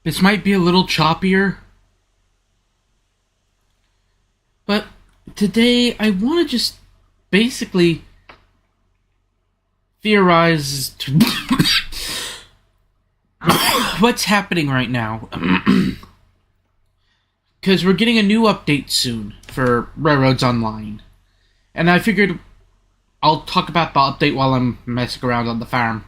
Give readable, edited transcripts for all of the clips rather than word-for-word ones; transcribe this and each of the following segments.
This might be a little choppier, but today I want to just basically theorize what's happening right now. Because we're getting a new update soon for Railroads Online. And I figured I'll talk about the update while I'm messing around on the farm.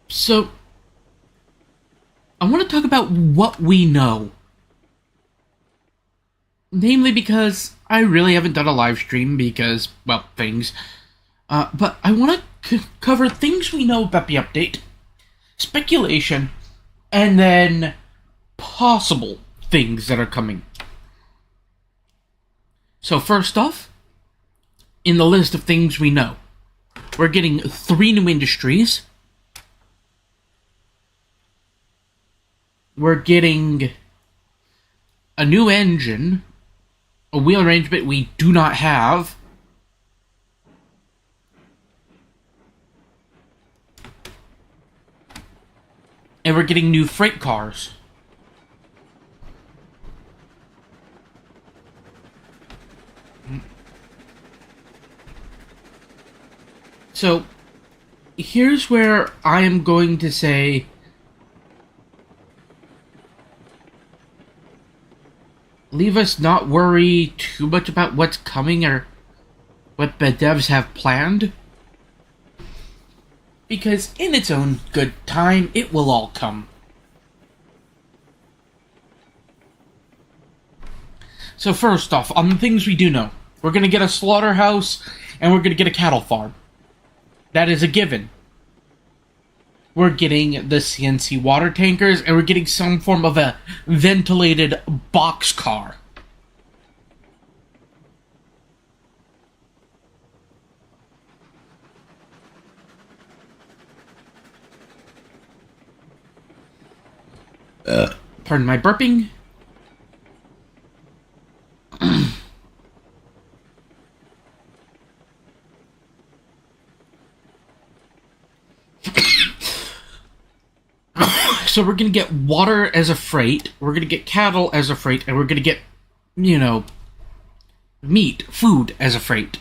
So, I want to talk about what we know. Namely because I really haven't done a live stream because, well, things. But I want to cover things we know about the update, speculation, and then possible things that are coming. So first off, in the list of things we know, we're getting 3 new industries. We're getting a new engine, a wheel arrangement we do not have, and we're getting new freight cars. So, here's where I am going to say leave us not worry too much about what's coming or what the devs have planned. Because in its own good time, it will all come. So first off, on the things we do know, we're going to get a slaughterhouse and we're going to get a cattle farm. That is a given. We're getting the CNC water tankers, and we're getting some form of a ventilated boxcar. Pardon my burping. So we're gonna get water as a freight, we're gonna get cattle as a freight, and we're gonna get, meat, food as a freight.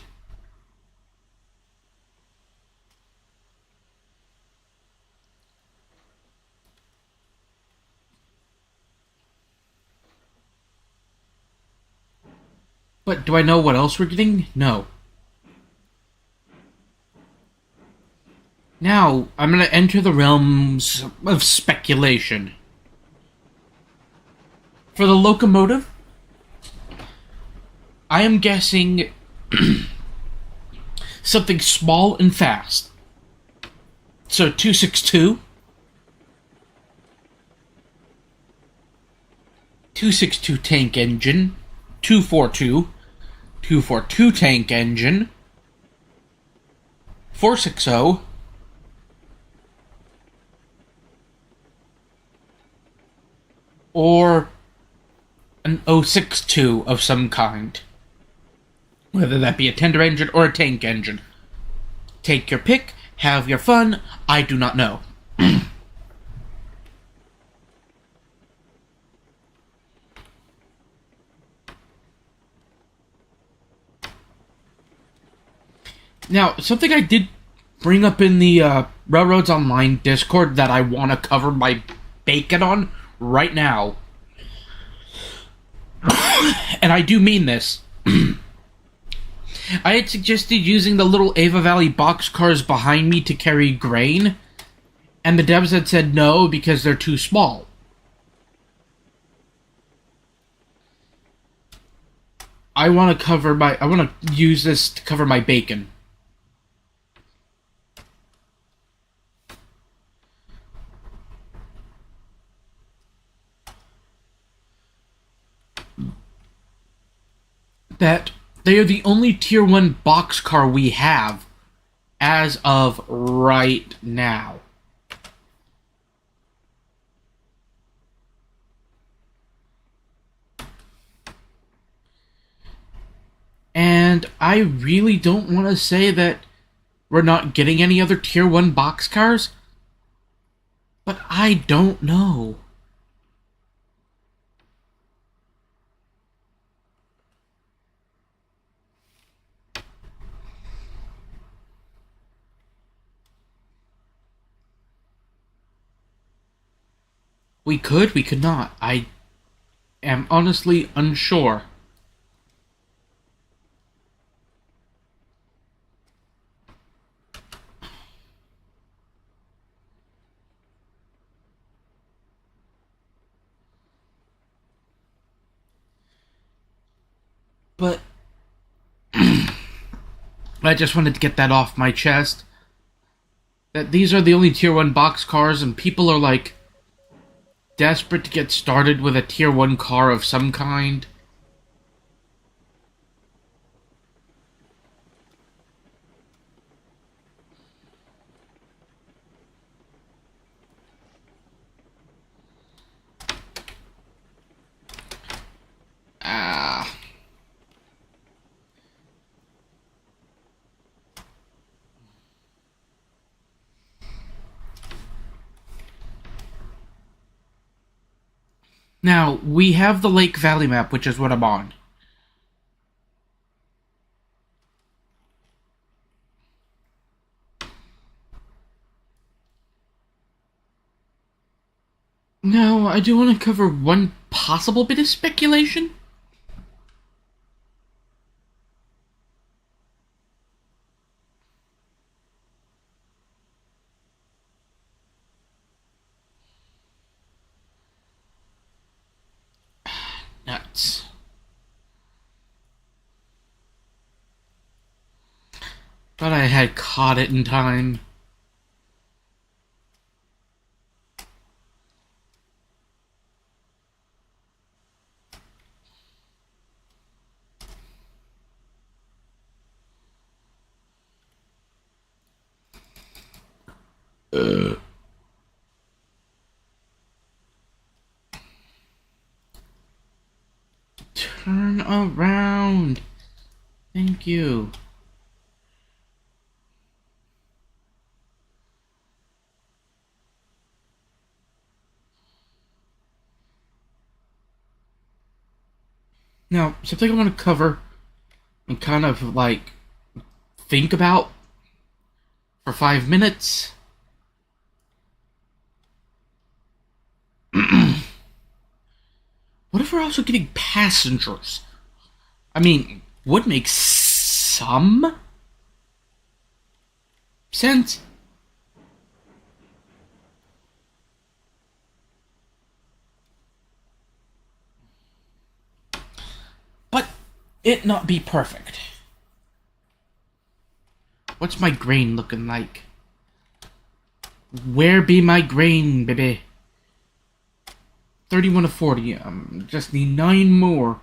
But do I know what else we're getting? No. Now, I'm gonna enter the realms of speculation. For the locomotive, I am guessing something small and fast. So 262, 262 tank engine, 242, 242 tank engine, 460, or an 062 of some kind. Whether that be a tender engine or a tank engine. Take your pick, have your fun, I do not know. Now, something I did bring up in the Railroads Online Discord that I want to cover my bacon on right now. And I do mean this. I had suggested using the little Ava Valley boxcars behind me to carry grain, and the devs had said no because they're too small. I want to use this to cover my bacon. That they are the only tier 1 boxcar we have as of right now. And I really don't want to say that we're not getting any other Tier 1 boxcars, but I don't know. We could not. I am honestly unsure. But I just wanted to get that off my chest. That these are the only Tier 1 box cars, and people are like desperate to get started with a Tier 1 car of some kind. Ah. Now, we have the Lake Valley map, which is what I'm on. Now, I do want to cover one possible bit of speculation. Nuts. But I had caught it in time. Turn around. Thank you. Now, something I want to cover and kind of like think about for 5 minutes. What if we're also getting passengers? I mean, would make some sense. But it not be perfect. What's my grain looking like? Where be my grain, baby? 31 to 40. Just need 9 more.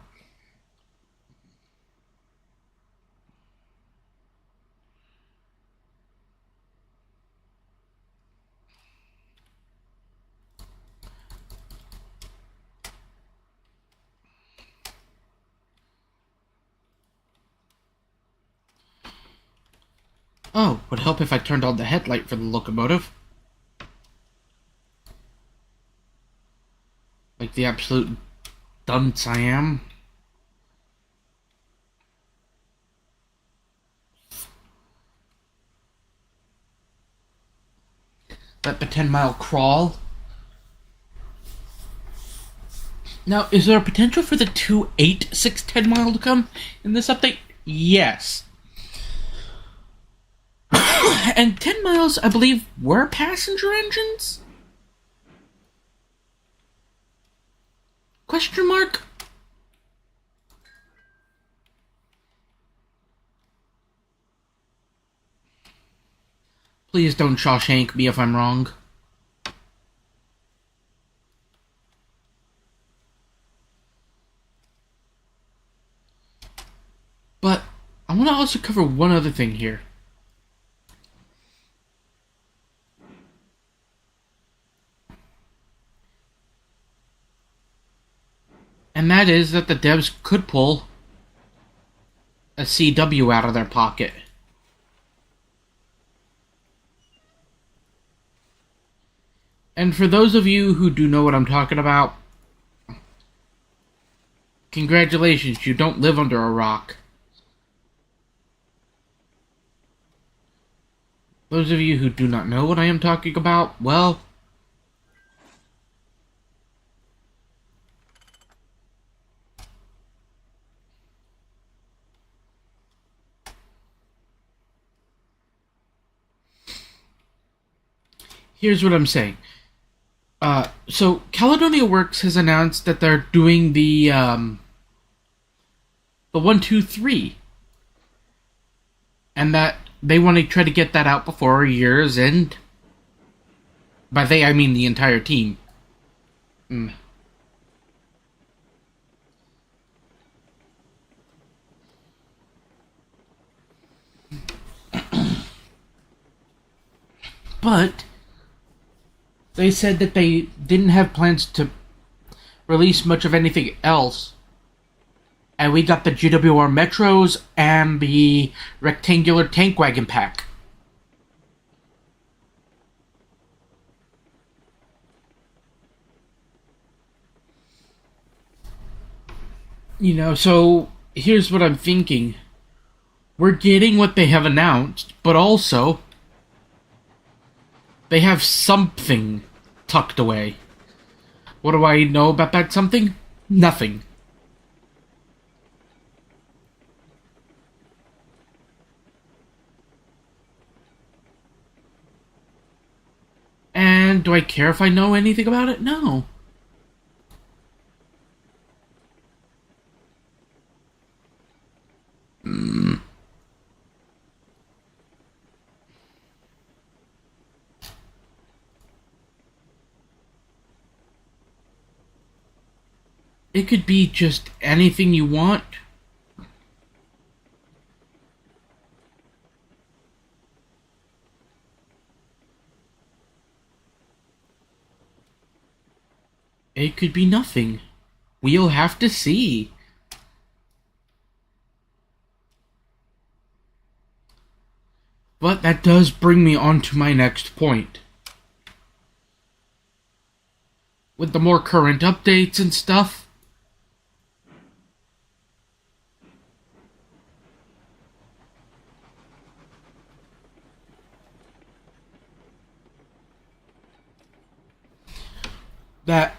Oh, would help if I turned on the headlight for the locomotive. Like the absolute dunce I am. Let the 10-mile crawl. Now, is there a potential for the 2.86 10 mile to come in this update? Yes. And 10 miles, I believe, were passenger engines? Question mark? Please don't Shawshank me if I'm wrong. But I want to also cover one other thing here. And that is that the devs could pull a CW out of their pocket. And for those of you who do know what I'm talking about, congratulations, you don't live under a rock. Those of you who do not know what I am talking about, well, here's what I'm saying. So Caledonia Works has announced that they're doing the 1-2-3, and that they want to try to get that out before a year's end. By they, I mean the entire team. Mm. But they said that they didn't have plans to release much of anything else. And we got the GWR Metros and the rectangular tank wagon pack. So here's what I'm thinking. We're getting what they have announced, but also they have something tucked away. What do I know about that something? Nothing. And do I care if I know anything about it? No. It could be just anything you want. It could be nothing. We'll have to see. But that does bring me on to my next point. With the more current updates and stuff, that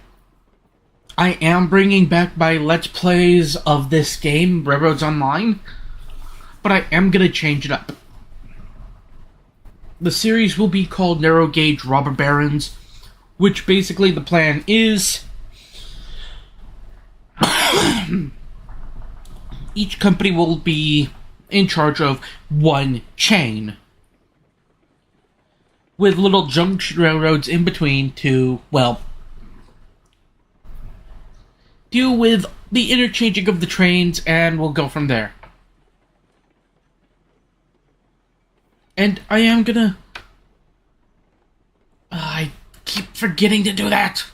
I am bringing back my Let's Plays of this game, Railroads Online, but I am going to change it up. The series will be called Narrow Gauge Robber Barons, which basically the plan is each company will be in charge of one chain, with little junction railroads in between to, well, deal with the interchanging of the trains, and we'll go from there. And I am gonna... I keep forgetting to do that.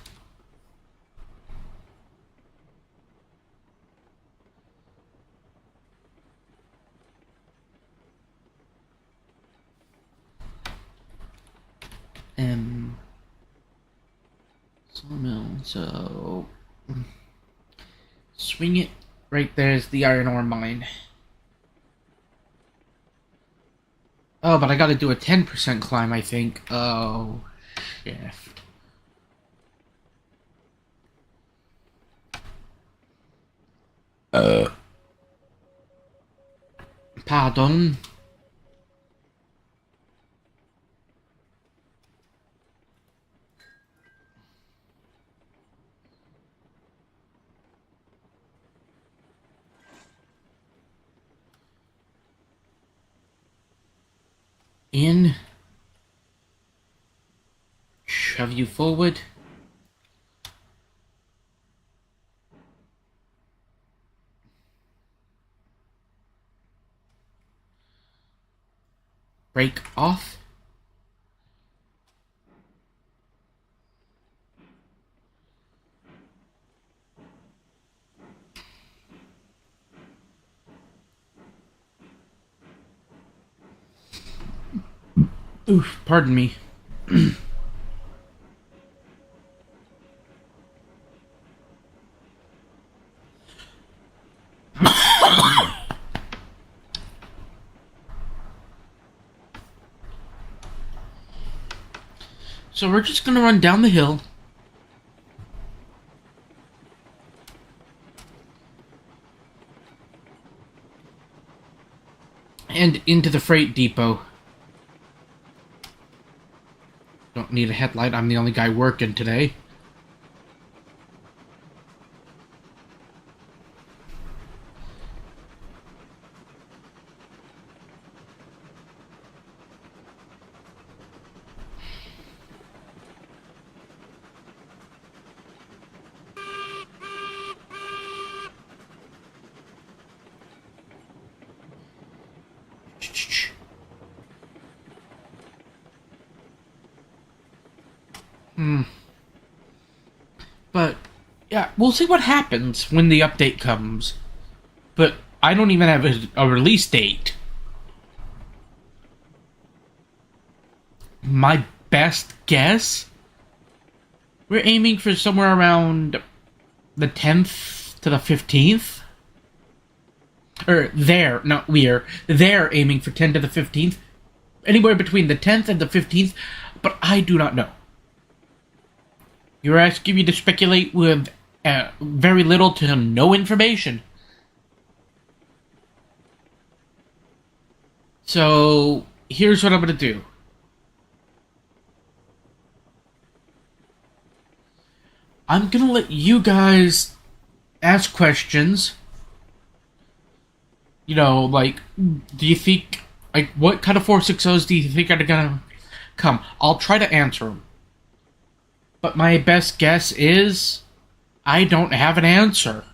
Sawmill, so... Swing it. Right there's the iron ore mine. Oh, but I gotta do a 10% climb, I think. Oh, shit. Pardon? In. Shove you forward. Break off. Oof, pardon me. So we're just gonna run down the hill. And into the freight depot. Don't need a headlight, I'm the only guy working today. But, yeah, we'll see what happens when the update comes. But I don't even have a release date. My best guess? We're aiming for somewhere around the 10th to the 15th. They're aiming for 10 to the 15th. Anywhere between the 10th and the 15th, but I do not know. You're asking me to speculate with very little to no information. So, here's what I'm going to do. I'm going to let you guys ask questions. You know, like, do you think, like, what kind of 460s do you think are going to come? I'll try to answer them. But my best guess is I don't have an answer.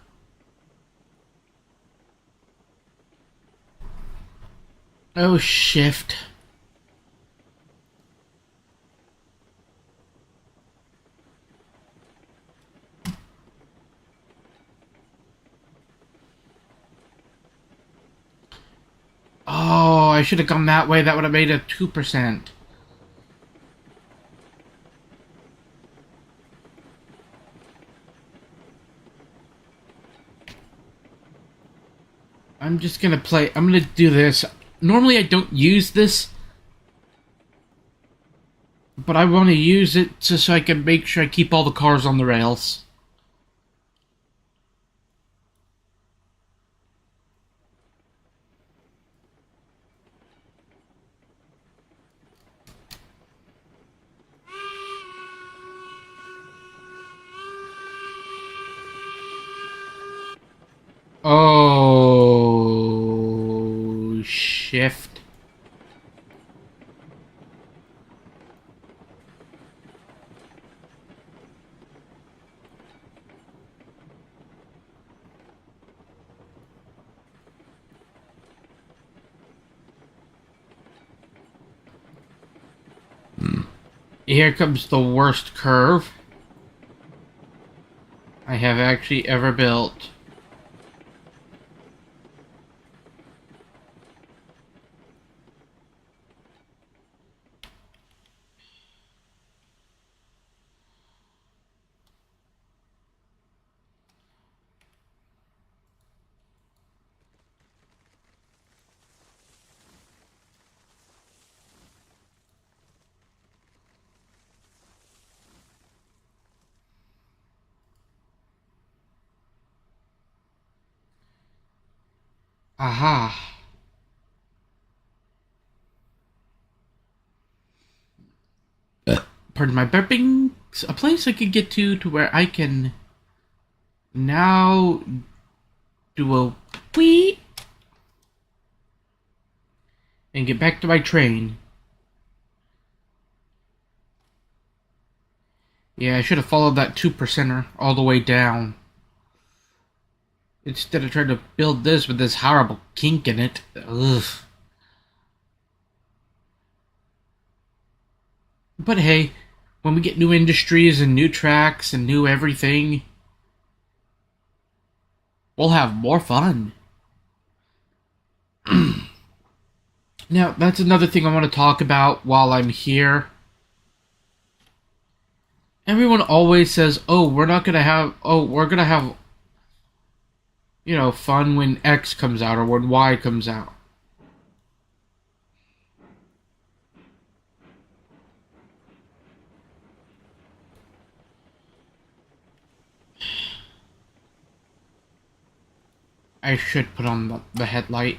Oh, shift. Oh, I should have gone that way. That would have made it 2%. I'm just gonna play. I'm gonna do this. Normally I don't use this, but I want to use it just so I can make sure I keep all the cars on the rails. Oh, shift. Here comes the worst curve I have actually ever built. Aha. Pardon my burping. A place I could get to where I can now do a wee and get back to my train. Yeah, I should have followed that 2%er all the way down. Instead of trying to build this with this horrible kink in it. Ugh. But hey, when we get new industries and new tracks and new everything, we'll have more fun. Now, that's another thing I want to talk about while I'm here. Everyone always says, "Oh, we're gonna have, fun when X comes out or when Y comes out." I should put on the headlight.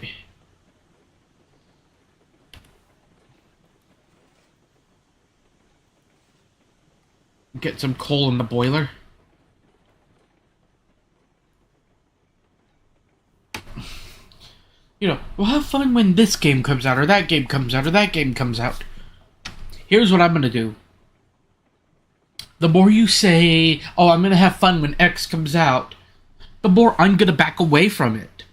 Get some coal in the boiler. We'll have fun when this game comes out, or that game comes out, or that game comes out. Here's what I'm gonna do. The more you say, "Oh, I'm gonna have fun when X comes out," the more I'm gonna back away from it.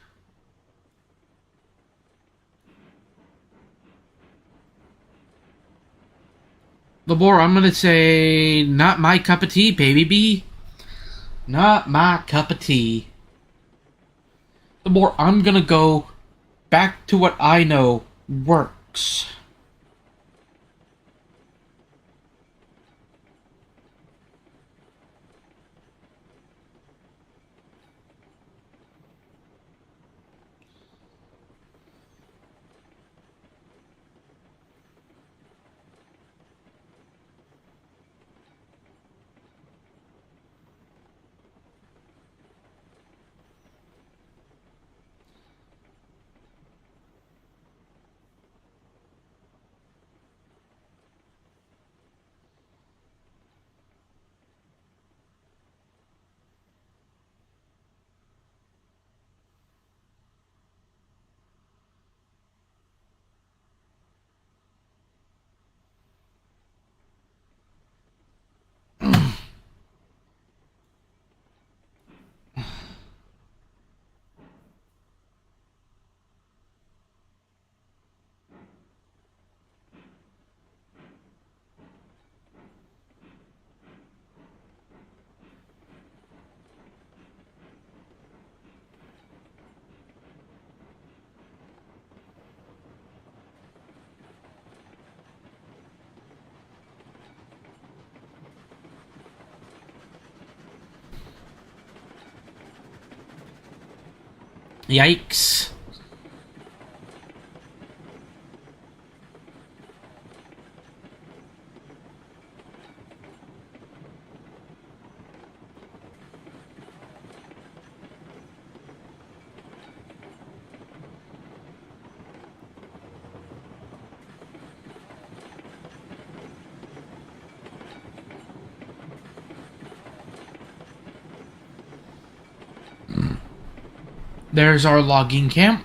The more I'm gonna say, "Not my cup of tea, baby B. Not my cup of tea." The more I'm gonna go back to what I know works. Yikes. There's our logging camp.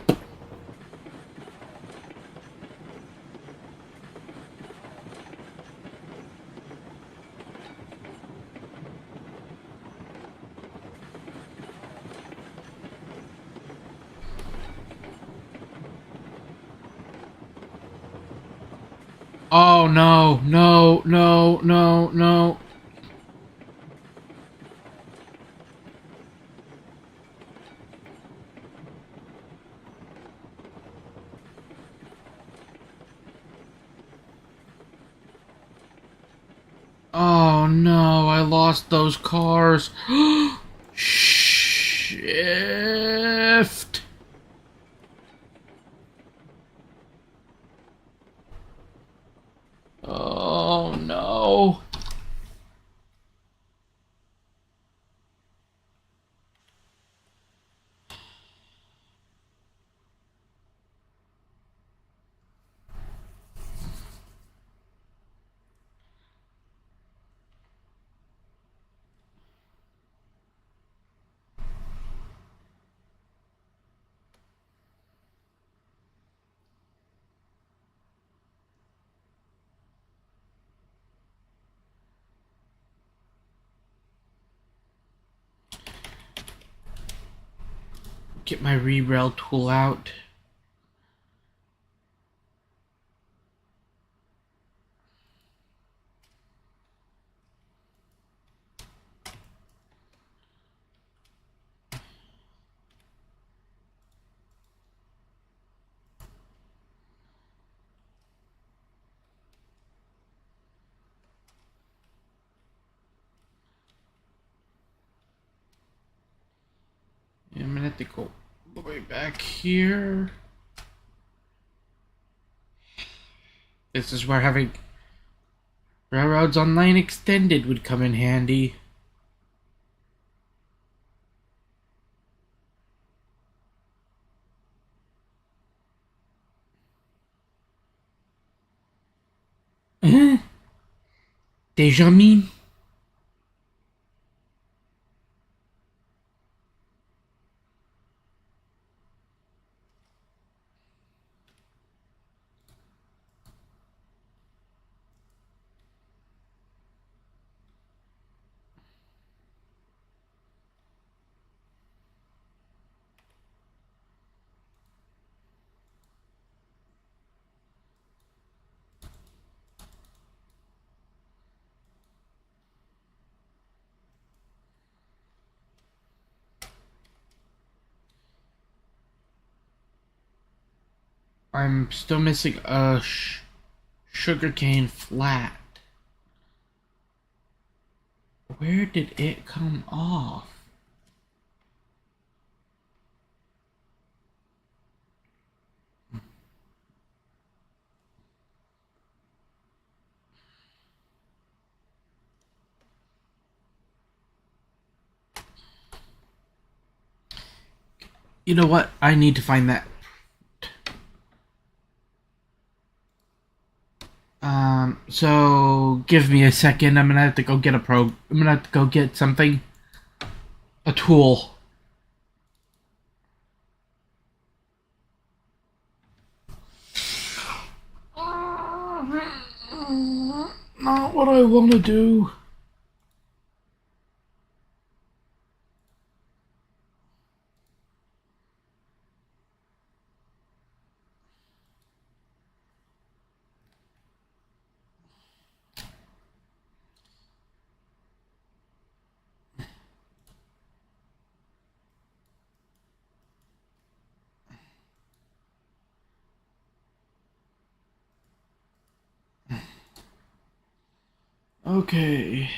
Oh no, no, no, no, no. Oh no, I lost those cars. Shift. Oh no. Get my re-rail tool out. to go all the way back here. This is where having Railroads Online Extended would come in handy. Déjà mis? I'm still missing a sugarcane flat. Where did it come off? You know what? I need to find that. So give me a second. I'm gonna have to go get I'm gonna have to go get something. A tool. Not what I want to do. Okay.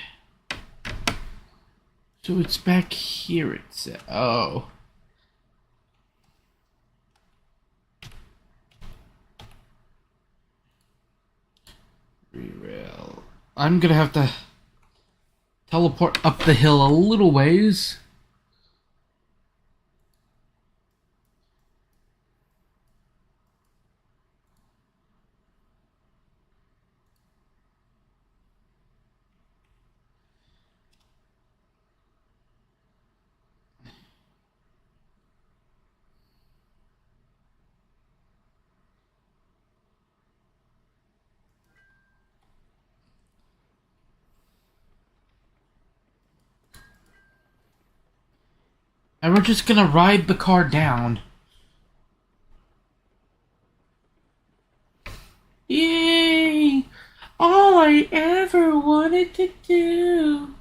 So it's back here, it said. Oh. Re-rail. I'm gonna have to teleport up the hill a little ways. And we're just gonna ride the car down. Yay! All I ever wanted to do.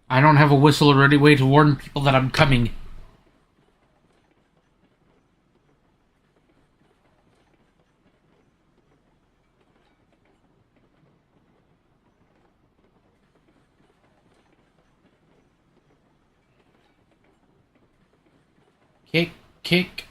I don't have a whistle or any way to warn people that I'm coming. Kick, kick.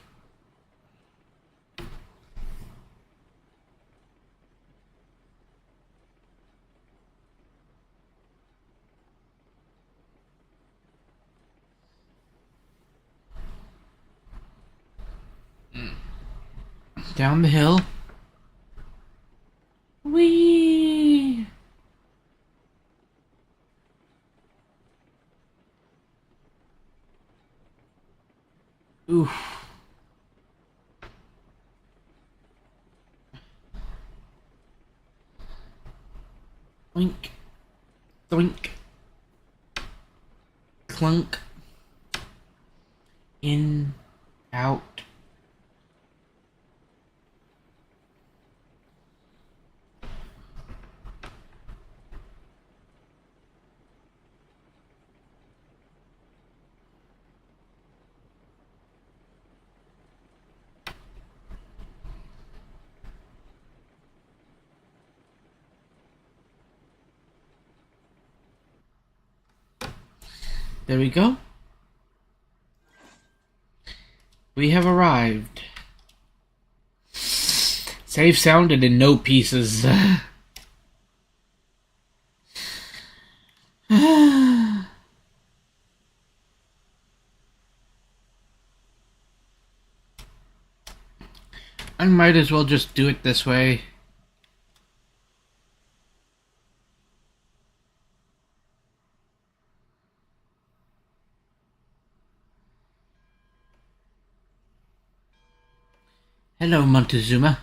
Down the hill. Whee! Oof. Oink. Doink. Clunk. In. Out. There we go. We have arrived. Safe sounded in no pieces. I might as well just do it this way. Hello, Montezuma.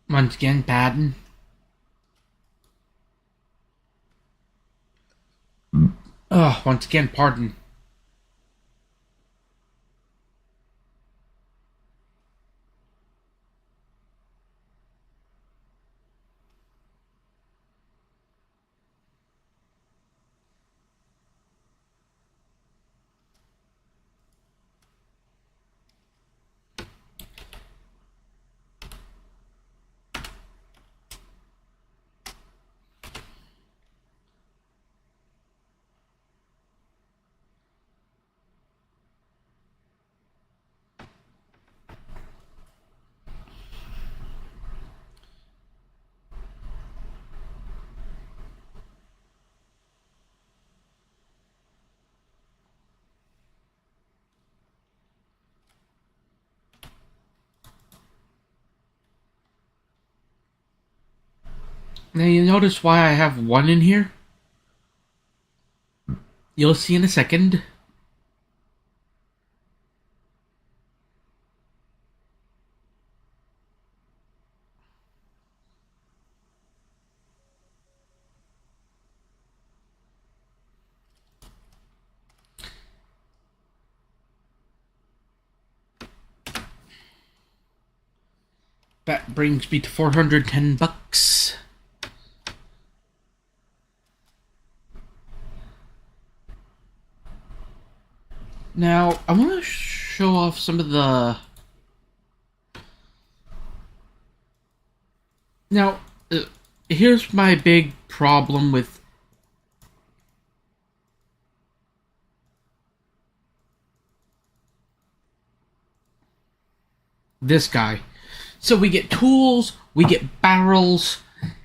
Once again, pardon. Once again, pardon. Now you notice why I have one in here? You'll see in a second. That brings me to $410. Now, I want to show off some of the... Now, here's my big problem with... this guy. So we get tools, we get barrels,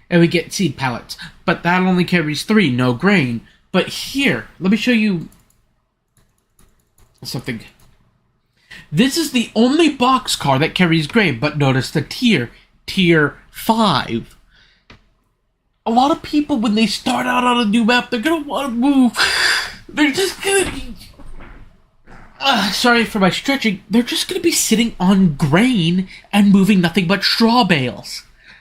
and we get seed pallets. But that only carries 3, no grain. But here, let me show you something. This is the only boxcar that carries grain, but notice the tier 5. A lot of people, when they start out on a new map, they're gonna want to move. They're just gonna be... sorry for my stretching. They're just gonna be sitting on grain and moving nothing but straw bales.